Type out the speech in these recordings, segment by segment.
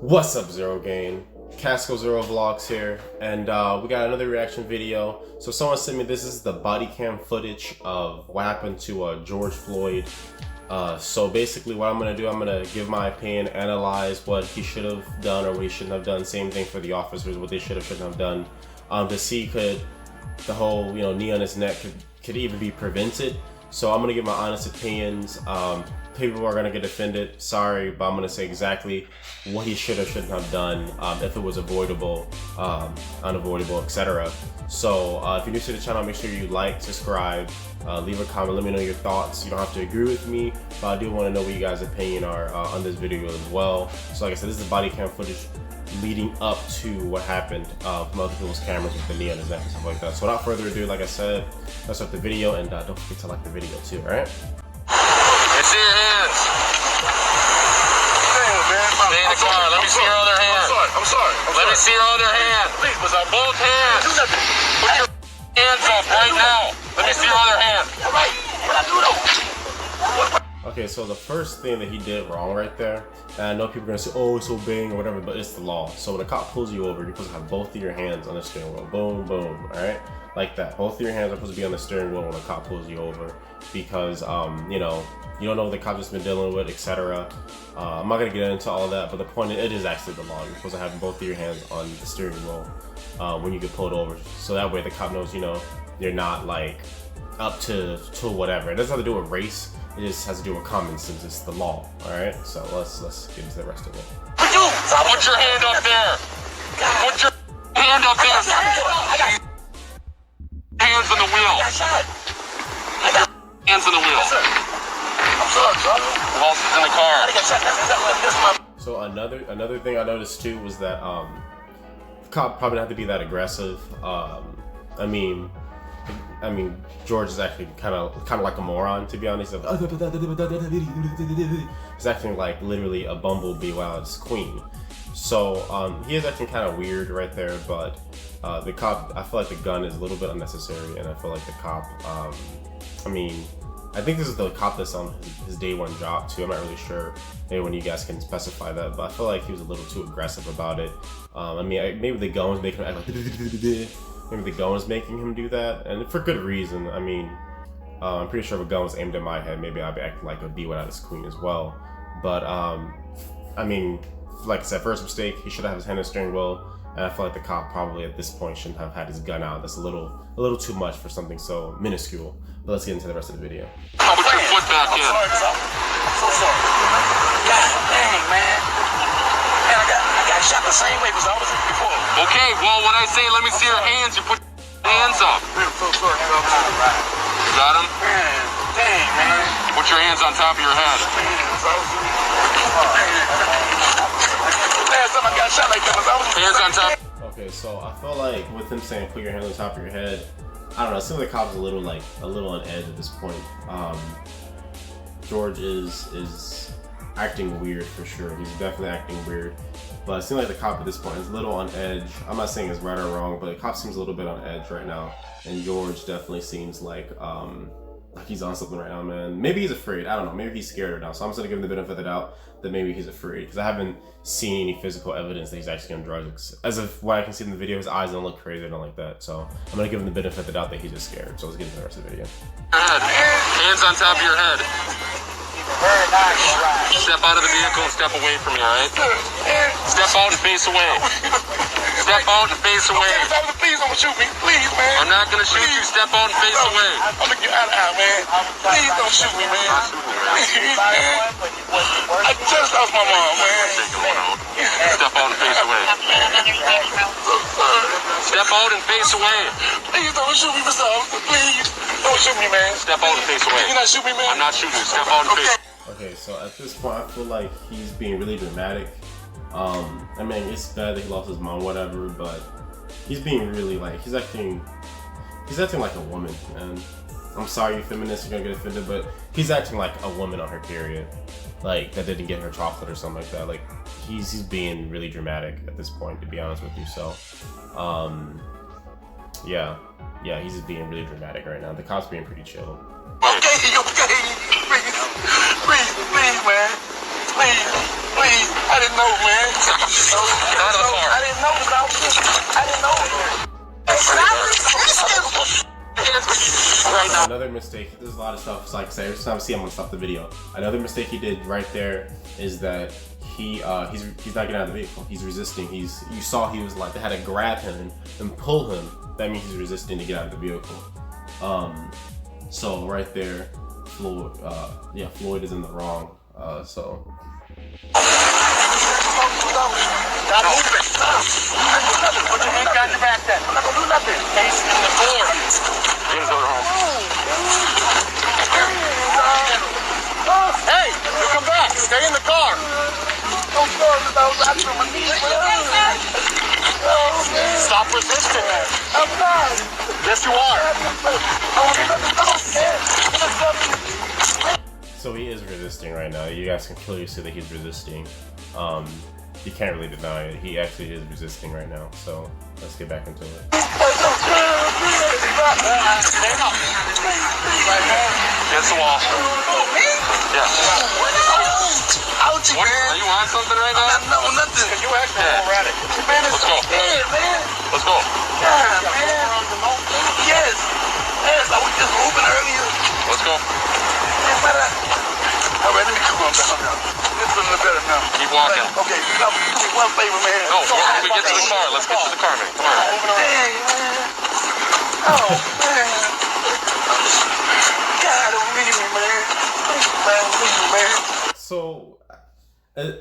What's up, Zero Gain? Casco Zero Vlogs here, and we got another reaction video. So someone sent me this is the body cam footage of what happened to George Floyd. So basically what I'm going to do, I'm going to give my opinion, analyze what he should have done or what he shouldn't have done. Same thing for the officers, what they should have, shouldn't have done. To see could the whole, knee on his neck could even be prevented. So I'm going to give my honest opinions. People are going to get offended, sorry, but I'm going to say exactly what he should have, shouldn't have done, if it was avoidable, unavoidable, etc. So if you're new to the channel, make sure you like, subscribe, leave a comment, let me know your thoughts. You don't have to agree with me, but I do want to know what you guys' opinion are on this video as well. So like I said, this is the body cam footage leading up to what happened from other people's cameras with the knee on his neck and stuff like that. So without further ado, like I said, let's start the video, and don't forget to like the video too, alright? I see your hands. Stay in the car. Let me see your other hand. I'm sorry. Let me see your other hand. Please, was I both hands? Put your hands up right now. Let me see your other hand. All right. What I do though? Okay, so the first thing that he did wrong right there, and I know people are gonna say, oh, it's obeying or whatever, but it's the law. So when a cop pulls you over, you're supposed to have both of your hands on the steering wheel. Boom, boom, all right? Like that. Both of your hands are supposed to be on the steering wheel when a cop pulls you over, because, you don't know what the cop just been dealing with, etc. I'm not gonna get into all that, but the point is, it is actually the law. You're supposed to have both of your hands on the steering wheel when you get pulled over, so that way the cop knows, you're not like up to whatever. It doesn't have to do with race. It just has to do with common sense. It's the law. All right. So let's get into the rest of it. Put your hand up there. Put your hand up there. Hands on the wheel. Hands on the wheel. Who else is in the car? So another thing I noticed too was that the cop probably didn't have to be that aggressive. I mean, George is actually kind of like a moron, to be honest. He's acting like literally a bumblebee while it's queen. So he is acting kind of weird right there, but the cop, I feel like the gun is a little bit unnecessary, and I feel like the cop, I think this is the cop that's on his day one job too. I'm not really sure. Maybe when you guys can specify that, but I feel like he was a little too aggressive about it. Maybe the gun was making him act like maybe the gun was making him do that, and for good reason. I'm pretty sure if a gun was aimed at my head, maybe I'd be acting like a bee without his queen as well. But like I said, first mistake, he should have his hand on the steering wheel, and I feel like the cop probably at this point shouldn't have had his gun out. That's a little too much for something so minuscule. But let's get into the rest of the video. Put your foot back in. I'm so sorry. God dang, man. Man, I got shot the same way as I was before. Okay, well, when I say let me see your hands, you put your hands up. I'm so sorry. You got them? Man, dang, man. Put your hands on top of your head. Last time I got shot like that was I was hands on top. Okay, so I feel like with him saying put your hands on top of your head, I don't know, it seems like the cop's a little on edge at this point. George is acting weird for sure. He's definitely acting weird. But it seems like the cop at this point is a little on edge. I'm not saying it's right or wrong, but the cop seems a little bit on edge right now. And George definitely seems like he's on something right now, man. Maybe he's afraid. I don't know. Maybe he's scared right now. So I'm just gonna give him the benefit of the doubt that maybe he's afraid, because I haven't seen any physical evidence that he's actually on drugs. As of what I can see in the video, his eyes don't look crazy, don't like that. So I'm gonna give him the benefit of the doubt that he's just scared. So let's get into the rest of the video. Hands on top of your head. very nice. Step out of the vehicle and step away from me, alright? Step out and face away. Step out and face away. Please don't shoot me. Please, man. I'm not gonna shoot you. Step out and face away. I'm gonna get out of here, man. Please don't shoot me, man. Please, man. I just lost my mom, man. Step out and face away. Step out and face away. Please don't shoot me, Mr. Officer. Please don't shoot me, man. Step out and face away. You're not shooting me, man. I'm not shooting you. Step out and face. Okay, so at this point, I feel like he's being really dramatic. It's bad that he lost his mom, whatever, but he's being really he's acting like a woman, and I'm sorry you feminists are gonna get offended, but he's acting like a woman on her period, like that didn't get her chocolate or something like that. Like he's being really dramatic at this point, to be honest with you. So, yeah, he's just being really dramatic right now. The cop's being pretty chill. Okay, please, man, please. I didn't know, man. Not a car. I didn't know, dog. I didn't know. Right now. Another mistake, there's a lot of stuff, so like I say, every time I see him, I'm gonna stop the video. Another mistake he did right there is that he's not getting out of the vehicle. He's resisting. You saw he was like, they had to grab him and pull him. That means he's resisting to get out of the vehicle. So right there, Floyd is in the wrong. So. Stop moving. Put your hands behind your back then. I'm not gonna do nothing. Face in the floor. Hey, you come back. Stay in the car. Stop resisting. I'm not. Yes, you are. So he is resisting right now. You guys can clearly see that he's resisting. You can't really deny it. He actually is resisting right now. So let's get back into it. Stand up. Against the wall. Yeah. Ouchie, What, man. are you on something right now? No, nothing. You acting erratic. Man, it's Let's go. scared, man. Let's go. God, man. Yes. Yes, I was just moving earlier. Let's go. Man, what all right, let me come on down now. This is a little better now. Keep walking. Okay, do me one favor, man. No, when we get to the car, let's get to the car, man. Come on. Dang, man. Oh, man. God, don't leave me, man. Please, man, leave me, man. So,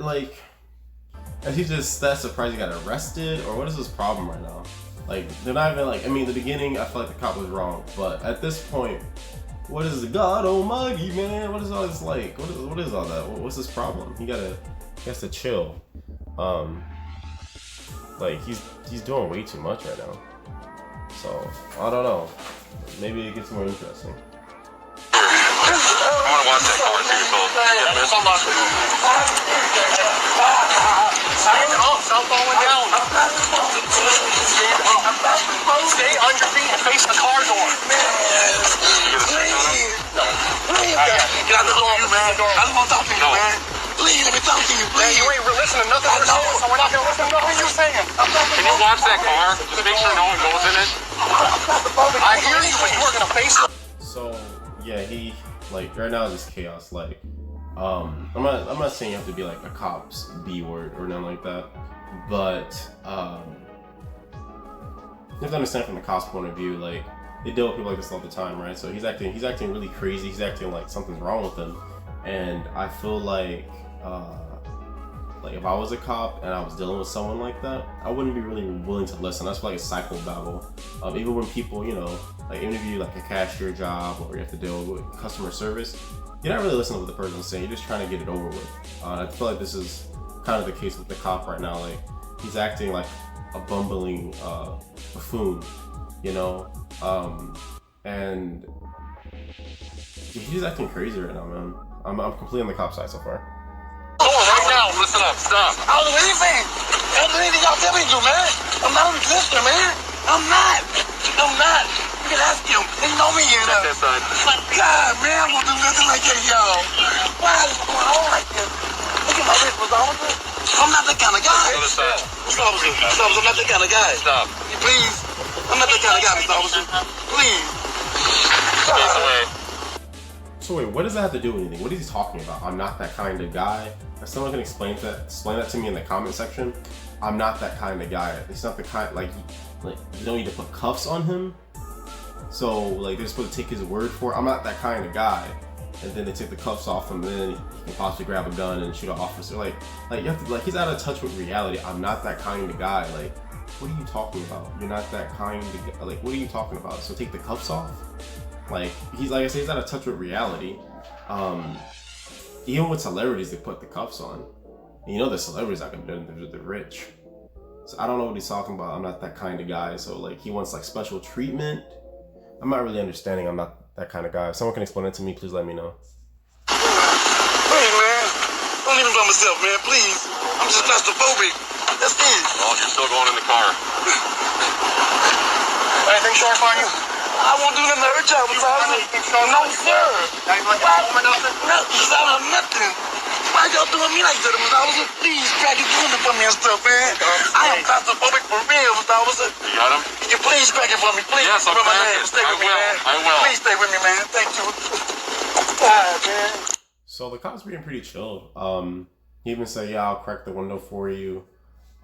like, is he just that surprised he got arrested, or what is his problem right now? Like, they're not even like, I mean, in the beginning, I feel like the cop was wrong, but at this point, what is God Almighty, man? What is all this like? What is all that? What's his problem? He has to chill. Like he's doing way too much right now. So I don't know. Maybe it gets more interesting. I want to watch that car too, so yeah, man. Hold on. Stand up, stop falling down. Stay on your feet and face the car door. Please, get out the door, man. I don't want to talk to you, man. Please, let me talk to you, please. You ain't listening to nothing we're saying, so we're not going to listen to nothing you're saying. Can you watch that car? Just make sure no one goes in it. I hear you, but you are going to face it. So yeah, he like right now is just chaos. Like I'm not saying you have to be like a cop's B word or nothing like that, but you have to understand from the cop's point of view, like they deal with people like this all the time, right? So he's acting really crazy. He's acting like something's wrong with him, and I feel like if I was a cop and I was dealing with someone like that, I wouldn't be really willing to listen. That's like a psychobabble. Even when people, like interview like a cashier job or you have to deal with customer service, you're not really listening to what the person's saying. You're just trying to get it over with. I feel like this is kind of the case with the cop right now. Like he's acting like a bumbling buffoon, and he's acting crazy right now, man. I'm completely on the cop side so far. Right now, listen up, stop. I'll do anything. I'll do anything y'all tell me to, man. I'm not a resistor, man. I'm not. You can ask him. They know me, Check that side. But God, man, I'm gonna do nothing like that, y'all. Why is it going on like this? Look at my wrist, Mr. Officer. I'm not that kind of guy. Other side. Mr. Officer, I'm not that kind of guy. Stop. Please. I'm not that kind of guy, Mr. Officer. Please. Face away. So wait, what does that have to do with anything? What is he talking about? I'm not that kind of guy. If someone can explain that to me in the comment section. I'm not that kind of guy. It's not the kind like you don't need to put cuffs on him. So like they're supposed to take his word for it. I'm not that kind of guy. And then they take the cuffs off him, and then he can possibly grab a gun and shoot an officer. Like you have to he's out of touch with reality. I'm not that kind of guy. Like, what are you talking about? You're not that kind of like. What are you talking about? So take the cuffs off. Like he's like I say, he's out of touch with reality. Even with celebrities, they put the cuffs on. And the celebrities are gonna do it. They're rich. So I don't know what he's talking about. I'm not that kind of guy. So like he wants like special treatment. I'm not really understanding. I'm not that kind of guy. If someone can explain it to me, please let me know. Please, man. Don't leave me by myself, man. Please. I'm just claustrophobic. That's it. Oh, you're still going in the car. Anything sharp on you? I won't do nothing to hurt y'all, Mr. Officer. No, sir. Now you like home or nothing? No, nothing. Why Why y'all doing me like that, Mr. Officer? Please, crack it for me and stuff, man. I am claustrophobic for real, Mr. Officer. You got him? Can you please crack it for me, please? Yes, I'll Remember my crack name. it. Stay with me, man. I will. Please stay with me, man. Thank you. God, man. So the cop's being pretty chill. He even said, "Yeah, I'll crack the window for you."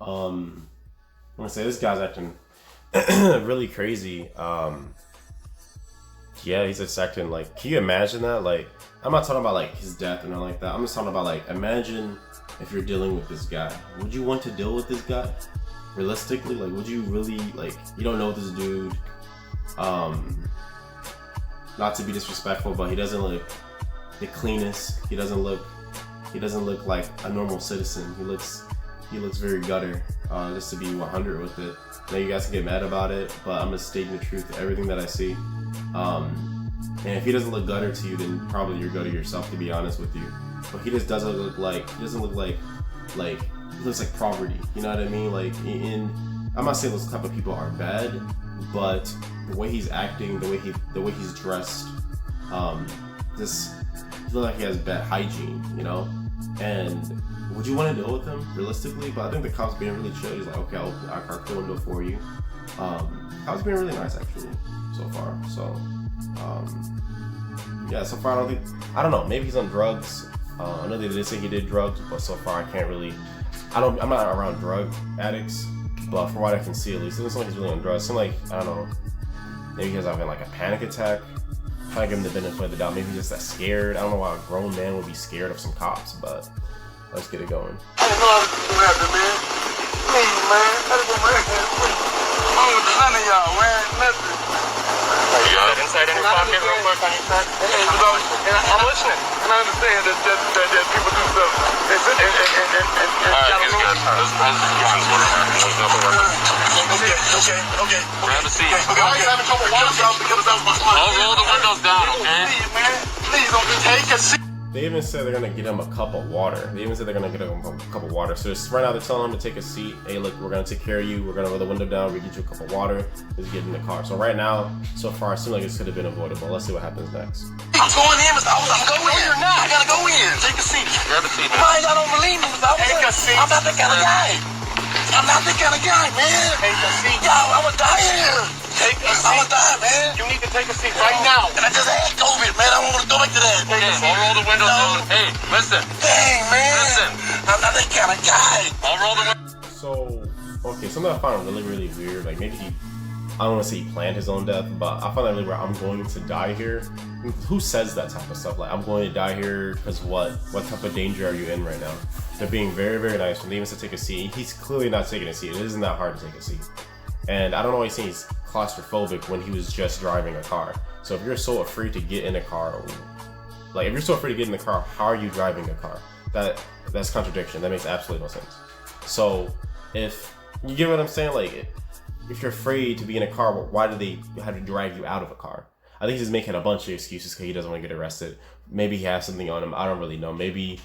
I'm gonna say this guy's acting really crazy. Yeah, he's just acting like. Can you imagine that? Like, I'm not talking about like his death or nothing like that. I'm just talking about like, imagine if you're dealing with this guy. Would you want to deal with this guy? Realistically, like, would you really like? You don't know this dude. Not to be disrespectful, but he doesn't look the cleanest. He doesn't look like a normal citizen. He looks very gutter. Just to be 100 with it. I know you guys can get mad about it, but I'm just stating the truth of everything that I see. And if he doesn't look gutter to you, then probably you're gutter yourself, to be honest with you. But he just doesn't look like he looks like poverty. You know what I mean? Like, I'm not saying those type of people are bad, but the way he's acting, the way he's dressed, just feel like he has bad hygiene, you know. And would you want to deal with him realistically? But I think the cop's being really chill. He's like, okay, I'll crack the window for you. Cop's being really nice actually so far. So yeah, so far I don't know. Maybe he's on drugs. I know they did say he did drugs, but so far I can't really. I'm not around drug addicts, but from what I can see at least, it looks like he's really on drugs. It seems like, I don't know, maybe he's having like a panic attack. Trying to give him the benefit of the doubt. Maybe he's just that scared. I don't know why a grown man would be scared of some cops, but let's get it going. I didn't know I was going to happen, man. Please, man. I didn't know I was going to happen. I don't want none of y'all, man. Nothing. You got it inside in your pocket real quick on your side? I'm listening. And I understand that people do stuff. Alright, he's good. Okay. Grab a seat. Okay. Have a couple waters out because that was my spot. I'll roll the windows down, okay? Please, man. Please don't take a seat. They even said they're gonna get him a cup of water. So just right now they're telling him to take a seat. Hey, look, we're gonna take care of you. We're gonna roll the window down. We get you a cup of water. Let's get in the car. So right now, so far, it seems like this could have been avoidable. Let's see what happens next. I'm going in, Mr. Officer. I'm going in. You're not. I gotta go in. Take a seat. Grab a seat. Why y'all don't believe me, Mr. Officer? Take a seat. I'm not that kind of guy. I'm not that kind of guy, man. Take a seat. Y'all, I'm gonna die here. Take a seat. I'm gonna die, man. You need to take a seat right now. And I just had COVID, man. I don't want to go back to that. Okay, I'll roll the windows down. Hey, listen. Dang, man. Listen. I'm not that kind of guy. I'll roll the windows. So, okay, something I found really, really weird. Like maybe I don't want to say he planned his own death, but I found that really weird. I'm going to die here. Who says that type of stuff? Like, I'm going to die here because what? What type of danger are you in right now? They're being very, very nice. When they even said take a seat, he's clearly not taking a seat. It isn't that hard to take a seat. And I don't know why he's saying he's claustrophobic when he was just driving a car. So if you're so afraid to get in a car, like if you're so afraid to get in the car, how are you driving a car? That's contradiction. That makes absolutely no sense. So if you get what I'm saying, like if you're afraid to be in a car, why do they have to drag you out of a car? I think he's just making a bunch of excuses because he doesn't want to get arrested. Maybe he has something on him. I don't really know. Maybe,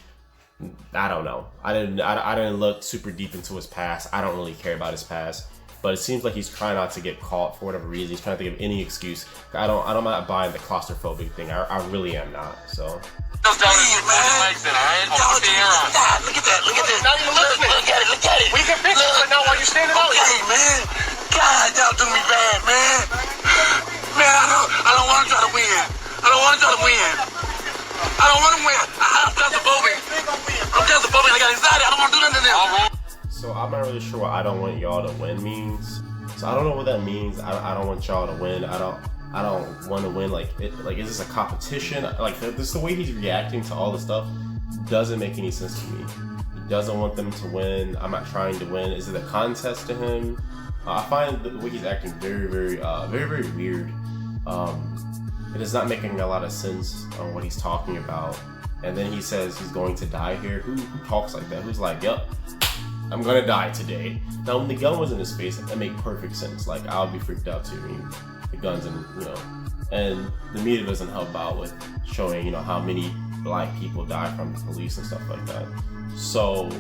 I don't know. I didn't look super deep into his past. I don't really care about his past. But it seems like he's trying not to get caught for whatever reason. He's trying to think of any excuse. I'm not buying the claustrophobic thing. I really am not. So. Windows down and put your legs in, alright? I'll put the air on. God, look at that. Look at that. Not even listening. Look at it. We can fix it, but now while you're standing out here. Okay, man. God, y'all do me bad, man. Man, I don't want to try to win. I don't want to try to win. I don't want to win. I'm claustrophobic. I got anxiety. I don't want to do nothing to them. So I'm not really sure what I don't want y'all to win means. So I don't know what that means. I don't want y'all to win. I don't want to win. Like is this a competition? Like this, the way he's reacting to all the stuff doesn't make any sense to me. He doesn't want them to win. I'm not trying to win. Is it a contest to him? I find the way he's acting very, very weird. It is not making a lot of sense on what he's talking about. And then he says he's going to die here. Who talks like that? Who's like, yep, I'm gonna die today. Now, when the gun was in his face, that made perfect sense. Like, I would be freaked out too. I mean, the gun's in, and the media doesn't help out with showing, how many black people die from the police and stuff like that. So,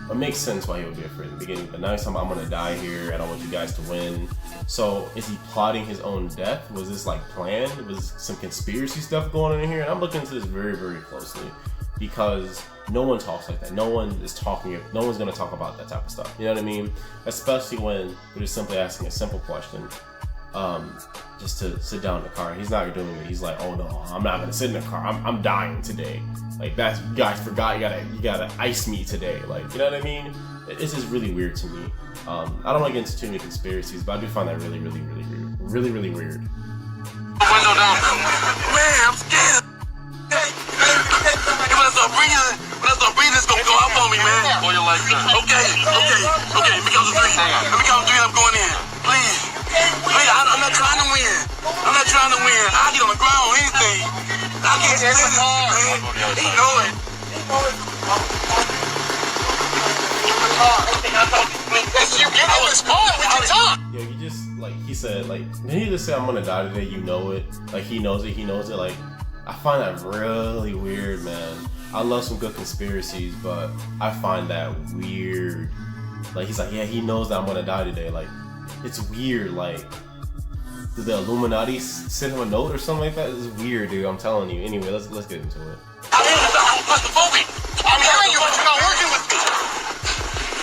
it makes sense why he would be afraid in the beginning. But now he's talking about, I'm gonna die here. I don't want you guys to win. So, is he plotting his own death? Was this like planned? Was some conspiracy stuff going on in here? And I'm looking into this very, very closely. because no one talks like that. No one is talking. No one's gonna talk about that type of stuff. You know what I mean? Especially when they're just simply asking a simple question, just to sit down in the car. He's not doing it. He's like, oh no, I'm not gonna sit in the car. I'm dying today. Like that's, you guys forgot. You gotta ice me today. Like, you know what I mean? It's just really weird to me. I don't want to get into too many conspiracies, but I do find that really weird. Really weird. Window down. Man, I'm scared. When I start breathing, it's gonna go up on me, man. Pull your legs in. Okay. Let me count to 3. Let me count to 3 and I'm going in. Please. I'm not trying to win. I get on the ground, anything. I can't stand this, man. He know it. If you get in this car, we can talk. Yeah, you just, like, he said, like, did he just say I'm gonna die today? You know it. Like, he knows it. Like, I find that really weird, man. I love some good conspiracies, but I find that weird. Like, he's like, yeah, he knows that I'm gonna die today. Like, it's weird. Like, did the Illuminati send him a note or something like that? It's weird, dude. I'm telling you. Anyway, let's get into it. I'm claustrophobic. I'm hearing you, but you're not working with me.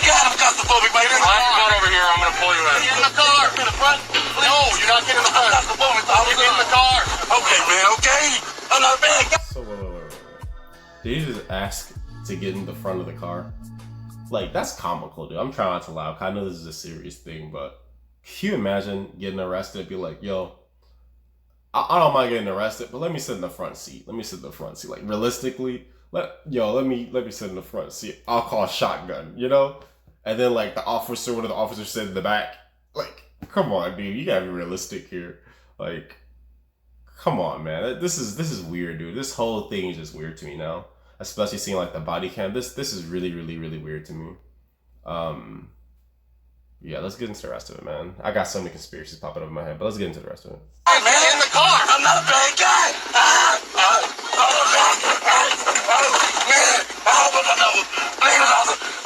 God, I'm claustrophobic, man. Last gun over here, I'm gonna pull you in. Get in the car. In the front. No, you're not getting in the front. Get in the car. Okay, man, okay. I'm not a bad guy. So, wait. Did you just ask to get in the front of the car? Like, that's comical, dude. I'm trying not to laugh. I know this is a serious thing, but can you imagine getting arrested and be like, yo, I don't mind getting arrested, but let me sit in the front seat. Like, realistically, let me sit in the front seat. I'll call a shotgun, you know? And then, like, one of the officers sit in the back. Like, come on, dude. You gotta be realistic here. Like, come on, man. This is weird, dude. This whole thing is just weird to me now. Especially seeing, like, the body cam. This is really weird to me. Yeah, let's get into the rest of it, man. I got so many conspiracies popping up in my head, but let's get into the rest of it. Hey, man, in the car. I'm not a bad guy.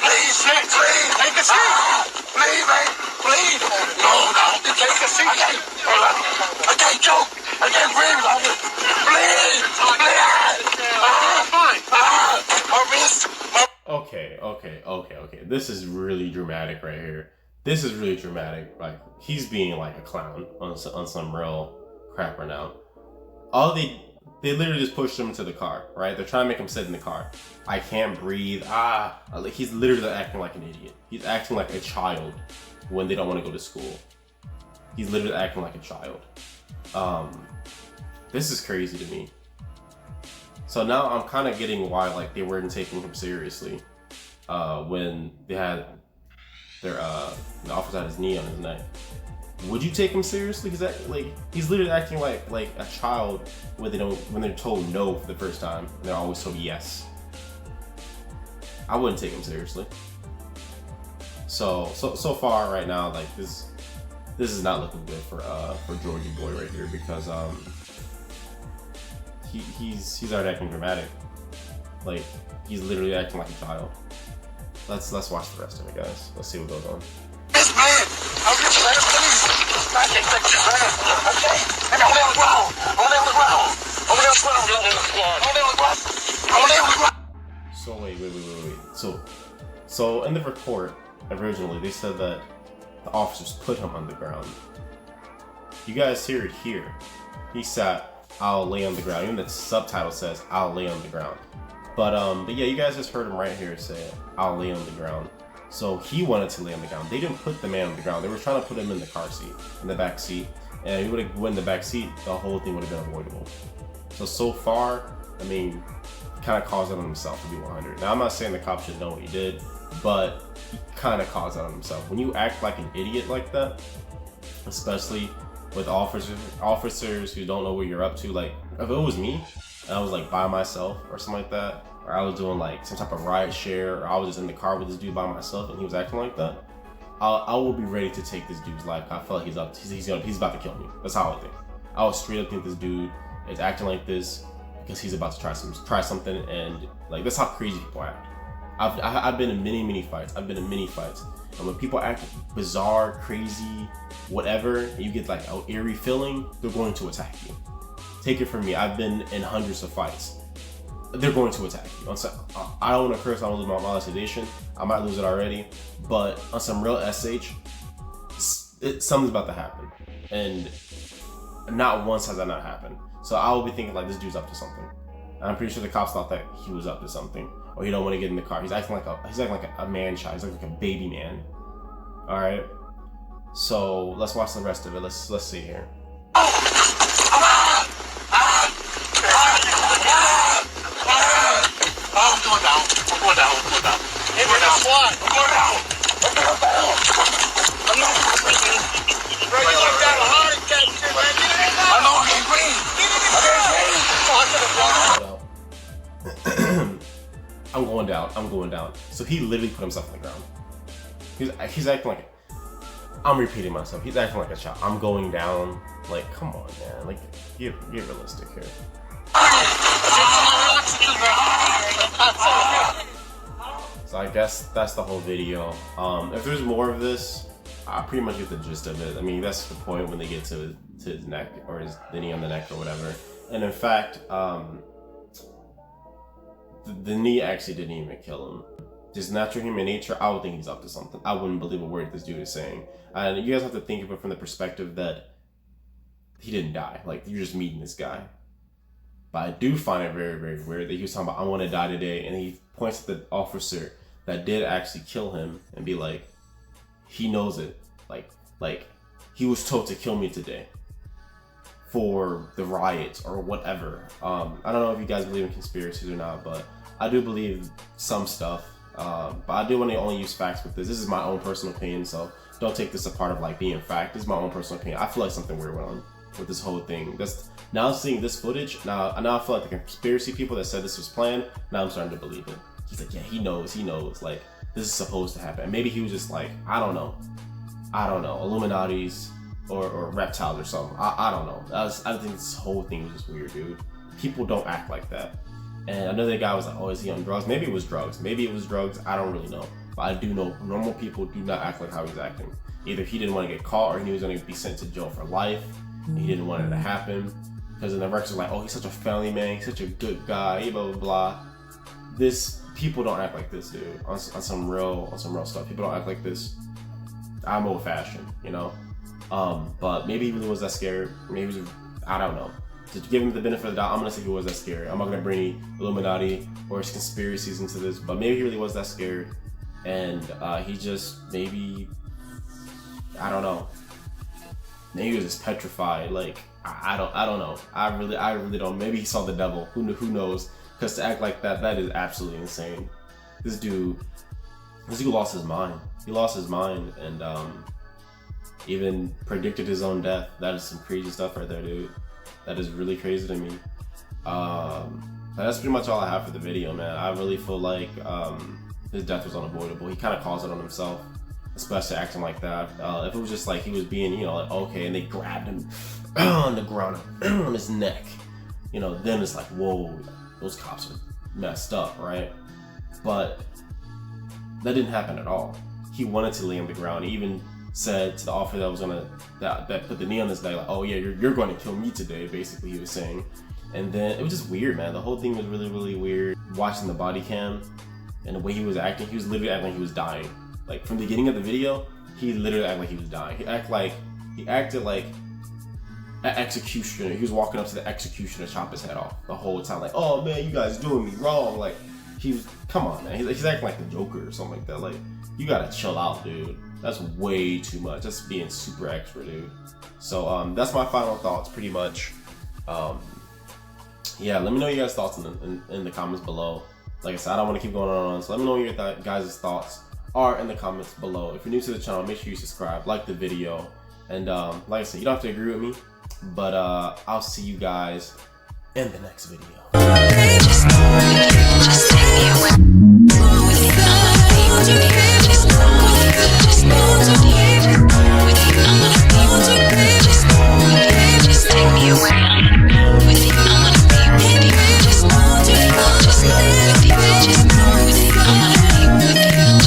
Please, take a seat. Please, man. Please. No. Take a seat. I can't joke. I can't breathe. Please. Okay. This is really dramatic right here. This is really dramatic. Like, he's being like a clown on some real crap right now. They literally just pushed him into the car, right? They're trying to make him sit in the car. I can't breathe. He's literally acting like an idiot. He's acting like a child when they don't want to go to school. He's literally acting like a child. This is crazy to me. So now I'm kind of getting why, like, they weren't taking him seriously when they had the officer had his knee on his neck. Would you take him seriously? Because he's literally acting like a child when they're told no for the first time and they're always told yes. I wouldn't take him seriously. So far right now, like, this is not looking good for Georgie boy right here, because he's already acting dramatic. Like, he's literally acting like a child. Let's watch the rest of it, guys. Let's see what goes on. This man, I'm just trying to please. I can't take this man. Okay? I'm on the ground. So wait. So in the report, originally, they said that the officers put him on the ground. You guys hear it here. He sat, I'll lay on the ground. Even the subtitle says, I'll lay on the ground. But yeah, you guys just heard him right here say, I'll lay on the ground. So he wanted to lay on the ground. They didn't put the man on the ground. They were trying to put him in the car seat, in the back seat. And he would have went in the back seat, the whole thing would have been avoidable. So far, I mean, kind of caused it on himself, to be 100. Now, I'm not saying the cop should know what he did, but he kind of caused it on himself. When you act like an idiot like that, especially with officers who don't know what you're up to, like, if it was me, and I was like by myself or something like that, or I was doing like some type of riot share, or I was just in the car with this dude by myself and he was acting like that, I will be ready to take this dude's life. I feel like he's about to kill me. That's how I think. I would straight up think this dude is acting like this because he's about to try something, and like, that's how crazy people act. I've been in many fights. And when people act bizarre, crazy, whatever, and you get like an eerie feeling, they're going to attack you. Take it from me. I've been in hundreds of fights. they're going to attack you. I don't want to curse, I don't lose my sedation. I might lose it already, but on some real SH, something's about to happen. And not once has that not happened. So I will be thinking like, this dude's up to something. And I'm pretty sure the cops thought that he was up to something, or he don't want to get in the car. He's acting like a man child. He's like a baby man. All right. So let's watch the rest of it. Let's see here. I'm going down. I'm going down. I'm going down. Hey, we're down. What? I'm going down. I'm going down. I'm not breathing. Bro, you look down a heart attack, shit, man. I know I can't breathe. I can't breathe. I'm going down. I'm going down. So he literally put himself on the ground. He's acting like, I'm repeating myself. He's acting like a child. I'm going down. Like, come on, man. Like, get realistic here. So I guess that's the whole video. If there's more of this, I pretty much get the gist of it. I mean, that's the point when they get to his neck, or the knee on the neck or whatever. And in fact, the knee actually didn't even kill him. Just natural human nature, I would think he's up to something. I wouldn't believe a word this dude is saying. And you guys have to think of it from the perspective that he didn't die. Like, you're just meeting this guy. But I do find it very, very weird that he was talking about, I want to die today. And he points at the officer that did actually kill him and be like, he knows it. Like he was told to kill me today for the riots or whatever. I don't know if you guys believe in conspiracies or not, but I do believe some stuff. But I do want to only use facts with this. This is my own personal opinion, so don't take this apart of like being fact. This is my own personal opinion. I feel like something weird went on with this whole thing. Now seeing this footage, now I feel like the conspiracy people that said this was planned, now I'm starting to believe it. He's like, yeah, he knows, like, this is supposed to happen. And maybe he was just like, I don't know, Illuminati's or reptiles or something. I don't know. I think this whole thing was just weird, dude. People don't act like that. And another guy was like, oh, is he on drugs? Maybe it was drugs. I don't really know. But I do know normal people do not act like how he's acting. Either he didn't want to get caught, or he was going to be sent to jail for life. And he didn't want it to happen. Because in the records are like, oh, he's such a family man, he's such a good guy, blah, blah, blah. People don't act like this, dude. On some real stuff. People don't act like this. I'm old fashioned, you know? But maybe he really was that scared. Maybe I don't know. To give him the benefit of the doubt, I'm gonna say he was that scared. I'm not gonna bring any Illuminati or his conspiracies into this, but maybe he really was that scared. And he just maybe, I don't know. Maybe he was just petrified. Like, I don't know. I really don't. Maybe he saw the devil. Who knows? Because to act like that is absolutely insane. This dude lost his mind. He lost his mind and even predicted his own death. That is some crazy stuff right there, dude. That is really crazy to me. That's pretty much all I have for the video, man. I really feel like his death was unavoidable. He kind of caused it on himself, especially acting like that. If it was just like he was being, like, okay, and they grabbed him on the ground, on his neck, then it's like, whoa, those cops are messed up, right? But that didn't happen at all. He wanted to lay on the ground. He even said to the officer that put the knee on this guy, like, oh yeah, you're going to kill me today, basically he was saying. And then it was just weird, man. The whole thing was really, really weird. Watching the body cam and the way he was acting, he was literally acting like he was dying. Like, from the beginning of the video, he literally acted like he was dying. He acted like an executioner. He was walking up to the executioner to chop his head off the whole time. Like, oh man, you guys doing me wrong. Like, come on, man. He's acting like the Joker or something like that. Like, you gotta chill out, dude. That's way too much. That's being super extra, dude. So that's my final thoughts, pretty much. Yeah, let me know your guys' thoughts in the comments below. Like I said, I don't want to keep going on, so let me know what your guys' thoughts are in the comments below. If you're new to the channel, make sure you subscribe, like the video, and like I said, you don't have to agree with me, but I'll see you guys in the next video. Just take me away.